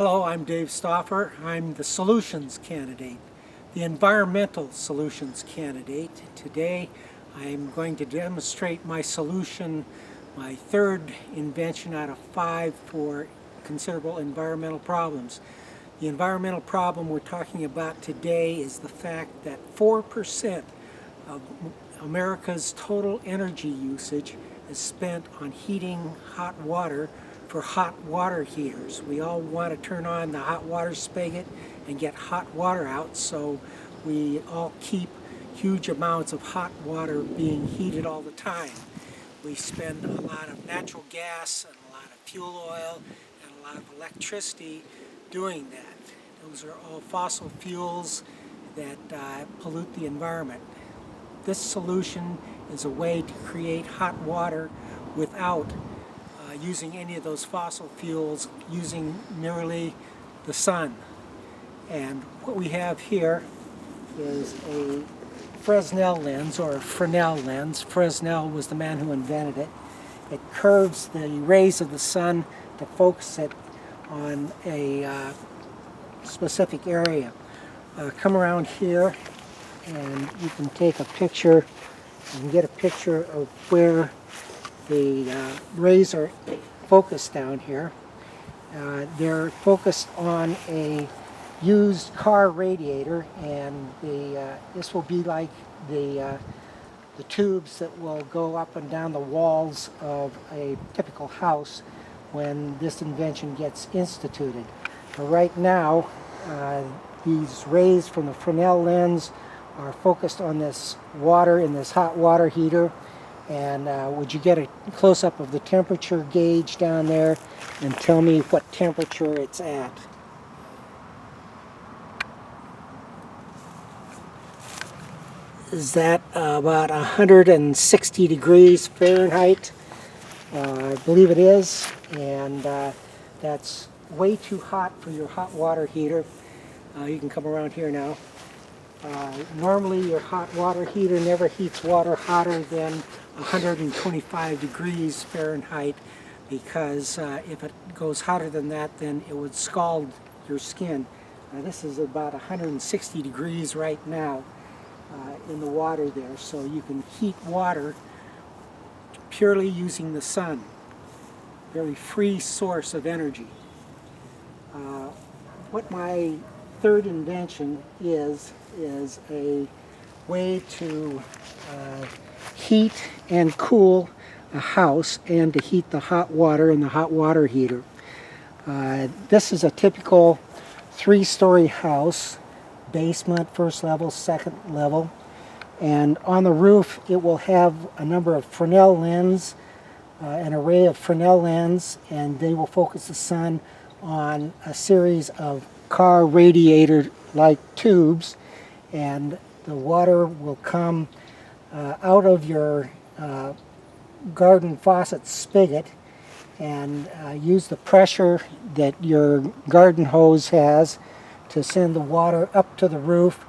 Hello, I'm Dave Stauffer. I'm the solutions candidate, the environmental solutions candidate. Today I'm going to demonstrate my solution, my third invention out of 5 for considerable environmental problems. The environmental problem we're talking about today is the fact that 4% of America's total energy usage is spent on heating hot water for hot water heaters. We all want to turn on the hot water spigot and get hot water out, so we all keep huge amounts of hot water being heated all the time. We spend a lot of natural gas and a lot of fuel oil and a lot of electricity doing that. Those are all fossil fuels that pollute the environment. This solution is a way to create hot water without using any of those fossil fuels, using merely the sun. And what we have here is a Fresnel lens, or a Fresnel lens. Fresnel was the man who invented it. It curves the rays of the sun to focus it on a specific area. Come around here and you can take a picture and get a picture of where the rays are focused down here. They're focused on a used car radiator, and this will be like the tubes that will go up and down the walls of a typical house when this invention gets instituted. Right now, these rays from the Fresnel lens are focused on this water in this hot water heater. And would you get a close-up of the temperature gauge down there and tell me what temperature it's at? Is that about 160 degrees Fahrenheit? I believe it is, and that's way too hot for your hot water heater. You can come around here now. Normally your hot water heater never heats water hotter than 125 degrees Fahrenheit, because if it goes hotter than that, then it would scald your skin. This is about 160 degrees right now in the water there, so you can heat water purely using the sun. Very free source of energy. What my third invention is a way to heat and cool a house and to heat the hot water in the hot water heater. This is a typical 3-story house, basement, first level, second level, and on the roof it will have a number of Fresnel lenses, an array of Fresnel lenses, and they will focus the sun on a series of car radiator-like tubes, and the water will come out of your garden faucet spigot and use the pressure that your garden hose has to send the water up to the roof.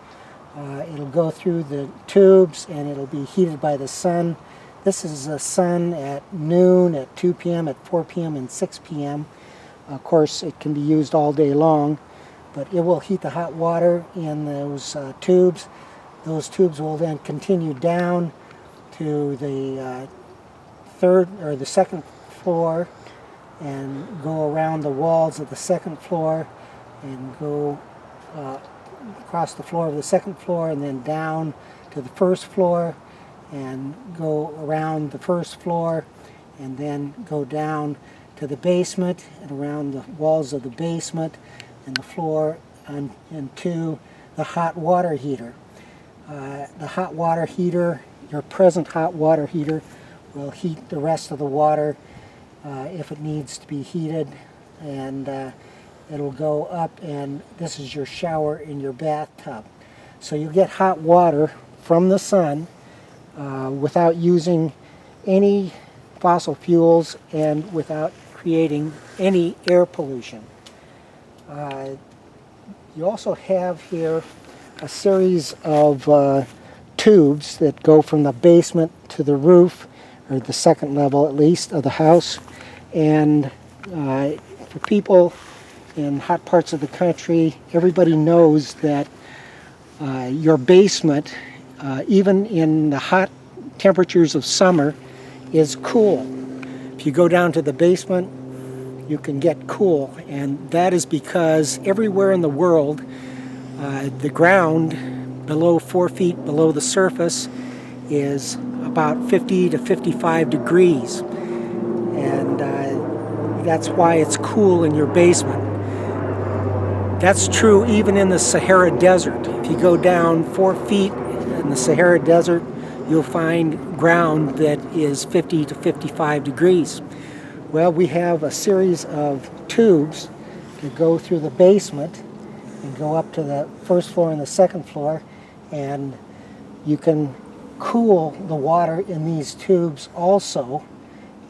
It'll go through the tubes and it'll be heated by the sun. This is the sun at noon, at 2 p.m., at 4 p.m., and 6 p.m. Of course, it can be used all day long, but it will heat the hot water in those tubes. Those tubes will then continue down to the second floor and go around the walls of the second floor and go across the floor of the second floor and then down to the first floor and go around the first floor and then go down to the basement and around the walls of the basement and the floor and to the hot water heater. The hot water heater, your present hot water heater, will heat the rest of the water if it needs to be heated, and it'll go up, and this is your shower in your bathtub. So you get hot water from the sun without using any fossil fuels and without creating any air pollution. You also have here a series of tubes that go from the basement to the roof, or the second level at least, of the house. And for people in hot parts of the country, everybody knows that your basement, even in the hot temperatures of summer, is cool. If you go down to the basement, you can get cool, and that is because everywhere in the world, the ground below 4 feet below the surface is about 50 to 55 degrees, and that's why it's cool in your basement. That's true even in the Sahara Desert. If you go down 4 feet in the Sahara Desert, you'll find ground that is 50 to 55 degrees. Well, we have a series of tubes that go through the basement and go up to the first floor and the second floor, and you can cool the water in these tubes also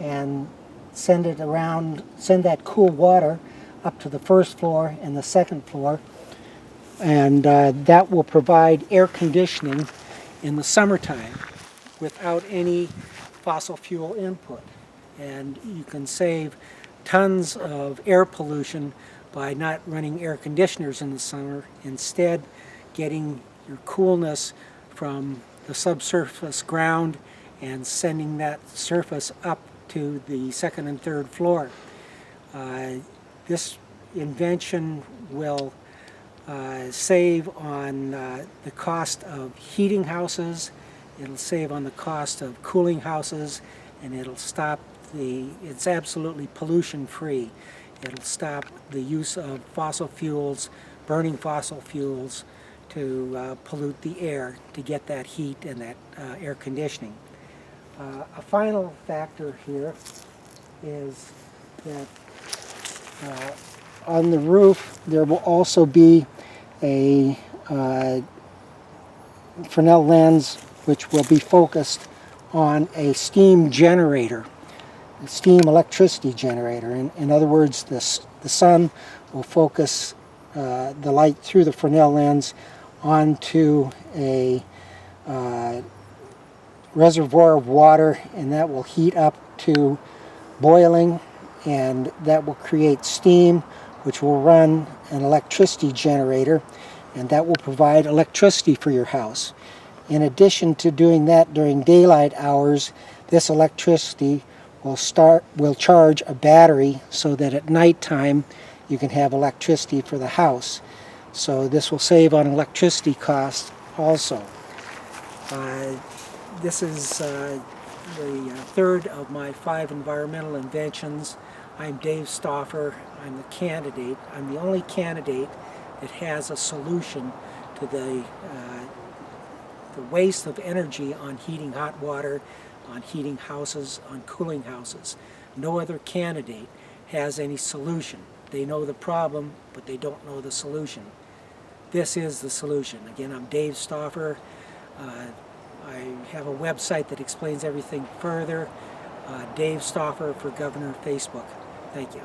and send that cool water up to the first floor and the second floor, and that will provide air conditioning in the summertime without any fossil fuel input. And you can save tons of air pollution by not running air conditioners in the summer, instead getting your coolness from the subsurface ground and sending that surface up to the second and third floor. This invention will save on the cost of heating houses, it'll save on the cost of cooling houses, and it'll stop it's absolutely pollution free. It'll stop the use of fossil fuels, burning fossil fuels to pollute the air to get that heat and that air conditioning. A final factor here is that on the roof there will also be a Fresnel lens which will be focused on a steam generator, a steam electricity generator. In other words, the sun will focus the light through the Fresnel lens onto a reservoir of water, and that will heat up to boiling, and that will create steam which will run an electricity generator, and that will provide electricity for your house. In addition to doing that during daylight hours, this electricity will charge a battery so that at nighttime you can have electricity for the house. So this will save on electricity costs also. This is the third of my 5 environmental inventions. I'm Dave Stauffer. I'm the candidate. I'm the only candidate that has a solution to the waste of energy on heating hot water, on heating houses, on cooling houses. No other candidate has any solution. They know the problem, but they don't know the solution. This is the solution. Again, I'm Dave Stauffer. I have a website that explains everything further. Dave Stauffer for Governor Facebook. Thank you.